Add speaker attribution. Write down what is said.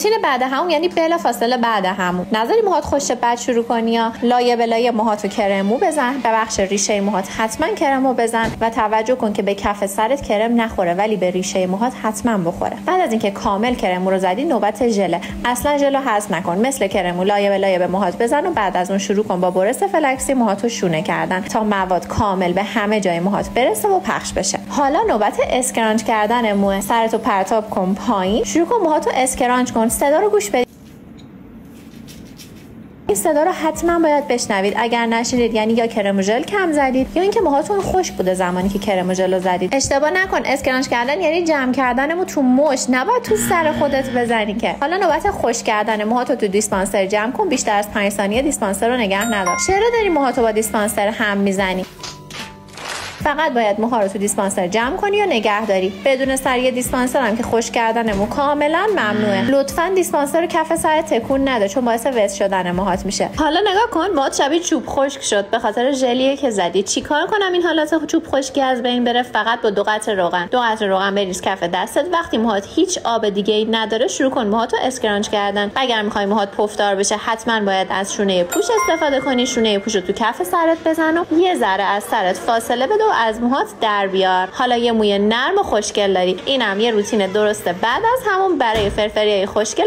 Speaker 1: روتین بعد همون یعنی بلا فاصله بعد همون نذاری موهات خشک بعد شروع کنی یا لایه به لایه موهاتو کرمو بزن. به بخش ریشه موهات حتما کرمو بزن و توجه کن که به کف سرت کرم نخوره ولی به ریشه موهات حتما بخوره. بعد از اینکه کامل کرمو رو زدی نوبت ژله. اصلا ژل رو حذف نکن، مثل کرمو لایه به لایه به موهات بزن و بعد از اون شروع کن با برس فلکسی موهاتو شونه کردن تا مواد کامل به همه جای موهات برسه و پخش بشه. حالا نوبت اسکرانچ کردن موه. سرتو پرتاب کن پایین، شروع کن موهاتو اسکرانچ کن. صدا رو گوش بدید. این صدا رو حتما باید بشنوید. اگر نشنیدید یعنی یا کرم و ژل کم زدید یا اینکه موهاتون خشک بوده زمانی که کرم و ژل رو زدید. اشتباه نکن، اسکرانچ کردن یعنی جمع کردن مو تو مش، نباید تو سر خودت بزنی که. حالا نوبت خشک کردن موهاتو تو دیسپانسر جمع کن. بیشتر از 5 ثانیه دیسپانسر رو نگه ندار. چرا داری موهاتو با دیسپانسر هم میزنی؟ فقط باید موها رو تو دیسپانسر جمع کنی و نگه داری. بدون سر دیسپانسر هم که خشک کردن مو کاملا ممنوعه. لطفاً دیسپانسر رو کف سر تکون نده چون باعث وز شدن موهات میشه. حالا نگاه کن، موهات شبیه چوب خشک شد به خاطر ژلیه که زدی. چیکار کنم این حالت چوب خشکی از بین بره؟ فقط با 2 قطره روغن بریز کف دستت. وقتی موهات هیچ آب دیگه‌ای نداره شروع کن موهاتو اسکرانچ کردن. اگر می‌خوای موهات پفدار بشه حتما باید از شونه پوش استفاده کنی. شونه پوش رو تو کف سرت بزن و یه ذره از سرت فاصله بده و از موهات در بیار. حالا یه موی نرم و خوشگل داری. اینم یه روتین درسته بعد از همون برای فرفریای خوشگل